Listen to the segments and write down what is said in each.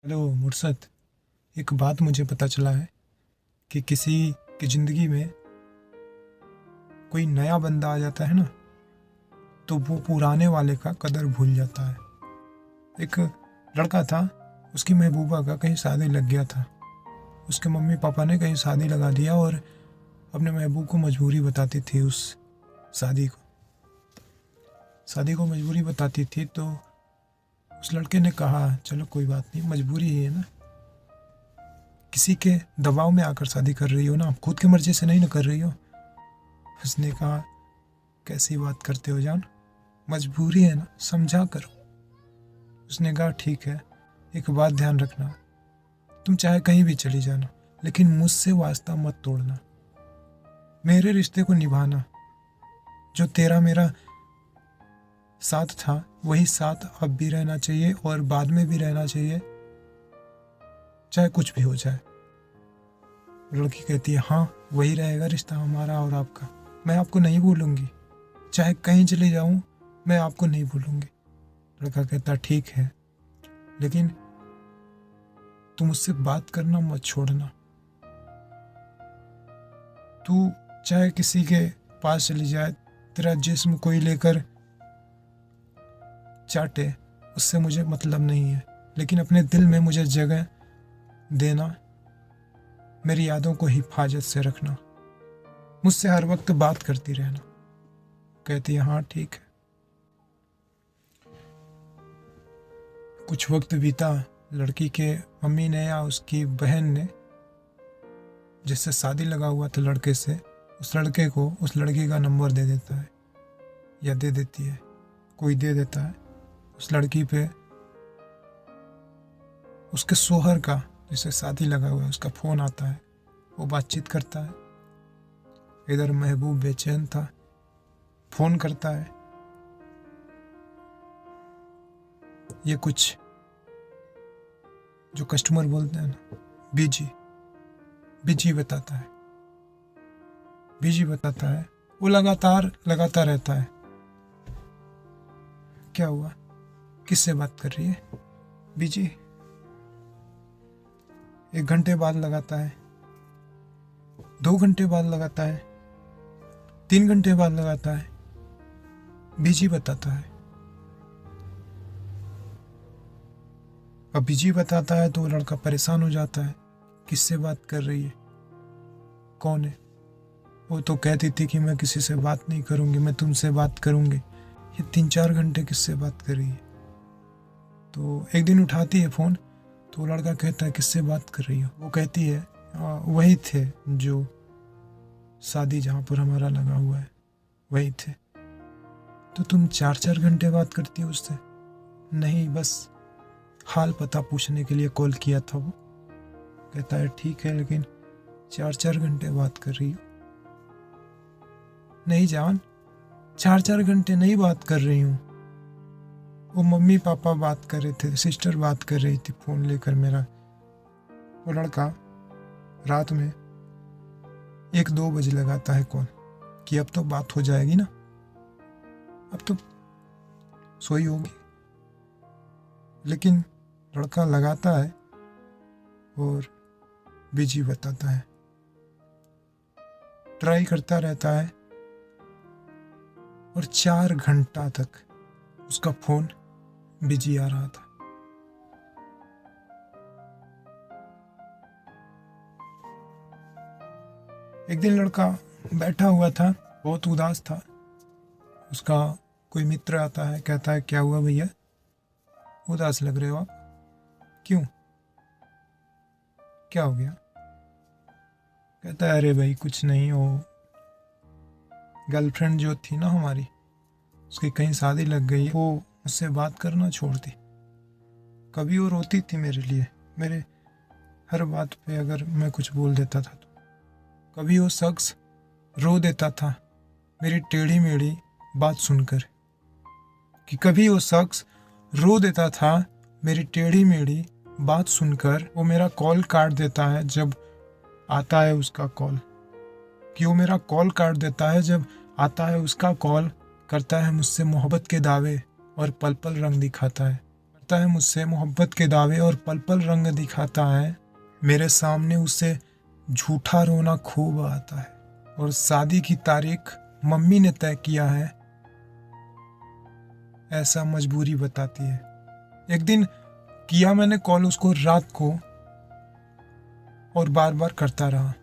Hello मुर्शद। एक बात मुझे पता चला है कि किसी की ज़िंदगी में कोई नया बंदा आ जाता है ना, तो वो पुराने वाले का कदर भूल जाता है। एक लड़का था, उसकी महबूबा का कहीं शादी लग गया था। उसके मम्मी पापा ने कहीं शादी लगा दिया और अपने महबूब को मजबूरी बताती थी। उस शादी को शादी को मजबूरी बताती थी, तो उस लड़के ने कहा चलो कोई बात नहीं, मजबूरी ही है ना, किसी के दबाव में आकर शादी कर रही हो ना, खुद की मर्जी से नहीं ना कर रही हो। उसने कहा कैसी बात करते हो जान, मजबूरी है ना, समझा करो। उसने कहा ठीक है, एक बात ध्यान रखना, तुम चाहे कहीं भी चली जाना, लेकिन मुझसे वास्ता मत तोड़ना। मेरे रिश्ते को निभाना। जो तेरा मेरा साथ था वही साथ अब भी रहना चाहिए और बाद में भी रहना चाहिए, चाहे कुछ भी हो जाए। लड़की कहती है हाँ, वही रहेगा रिश्ता हमारा और आपका। मैं आपको नहीं भूलूंगी, चाहे कहीं चले जाऊं मैं आपको नहीं भूलूंगी। लड़का कहता ठीक है, लेकिन तुम मुझसे बात करना मत छोड़ना। तू चाहे किसी के पास चली जाए, तेरा जिस्म कोई लेकर चाटे, उससे मुझे मतलब नहीं है, लेकिन अपने दिल में मुझे जगह देना, मेरी यादों को हिफाजत से रखना, मुझसे हर वक्त बात करती रहना। कहती है हाँ ठीक है। कुछ वक्त बीता, लड़की के मम्मी ने या उसकी बहन ने, जिससे शादी लगा हुआ था लड़के से, उस लड़के को उस लड़की का नंबर दे देता है या दे देती है, कोई दे देता है। उस लड़की पे उसके शोहर का, जिससे शादी लगा हुआ है, उसका फ़ोन आता है। वो बातचीत करता है। इधर महबूब बेचैन था, फ़ोन करता है। ये कुछ जो कस्टमर बोलते हैं ना, बिजी बिजी बताता है, बिजी बताता है। वो लगातार लगाता रहता है। क्या हुआ, किससे बात कर रही है? बिजी। 1 घंटे बाद लगाता है, 2 घंटे बाद लगाता है, 3 घंटे बाद लगाता है, बिजी बताता है। अब बिजी बताता है तो वो लड़का परेशान हो जाता है, किससे बात कर रही है, कौन है? वो तो कहती थी कि मैं किसी से बात नहीं करूंगी, मैं तुमसे बात करूंगी। ये 3-4 घंटे किससे बात कर रही है? तो एक दिन उठाती है फ़ोन, तो वो लड़का कहता है किससे बात कर रही हो? वो कहती है वही थे जो शादी जहाँ पर हमारा लगा हुआ है, वही थे। तो तुम 4-4 घंटे बात करती हो उससे? नहीं, बस हाल पता पूछने के लिए कॉल किया था वो। कहता है ठीक है, लेकिन 4-4 घंटे बात कर रही हो? नहीं जान, 4-4 घंटे नहीं बात कर रही हूँ। वो मम्मी पापा बात कर रहे थे, सिस्टर बात कर रही थी फ़ोन लेकर मेरा। वो लड़का रात में 1-2 बजे लगाता है कॉल कि अब तो बात हो जाएगी ना, अब तो सोई होगी। लेकिन लड़का लगाता है और बिजी बताता है, ट्राई करता रहता है, और 4 घंटा तक उसका फ़ोन बिजी आ रहा था। एक दिन लड़का बैठा हुआ था, बहुत उदास था। उसका कोई मित्र आता है, कहता है क्या हुआ भैया, उदास लग रहे हो आप, क्यों, क्या हो गया? कहता है अरे भाई कुछ नहीं, हो गर्लफ्रेंड जो थी ना हमारी, उसकी कहीं शादी लग गई, वो मुझसे बात करना छोड़ दी। कभी वो रोती थी मेरे लिए, मेरे हर बात पे अगर मैं कुछ बोल देता था तो। कभी वो शख्स रो देता था मेरी टेढ़ी मेढ़ी बात सुनकर, कि कभी वो शख्स रो देता था मेरी टेढ़ी मेढ़ी बात सुनकर। वो मेरा कॉल काट देता है जब आता है उसका कॉल, कि वो मेरा कॉल काट देता है जब आता है उसका कॉल, करता है मुझसे मोहब्बत के दावे और पल पल रंग दिखाता है। करता है मुझसे मोहब्बत के दावे और पल पल रंग दिखाता है। मेरे सामने उसे झूठा रोना खूब आता है और शादी की तारीख मम्मी ने तय किया है, ऐसा मजबूरी बताती है। एक दिन किया मैंने कॉल उसको रात को और बार बार करता रहा।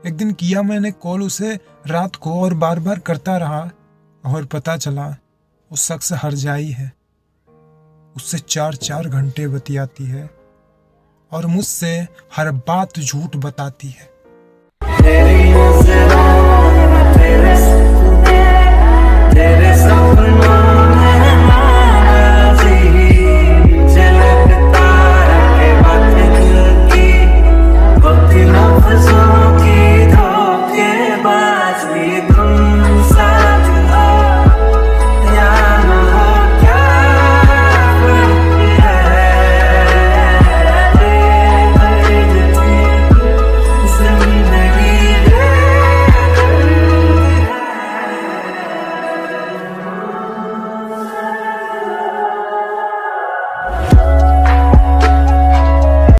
एक दिन किया मैंने कॉल उसे रात को और बार बार करता रहा और पता चला वो शख्स हरजाई है। उससे 4-4 घंटे बतियाती है और मुझसे हर बात झूठ बताती है।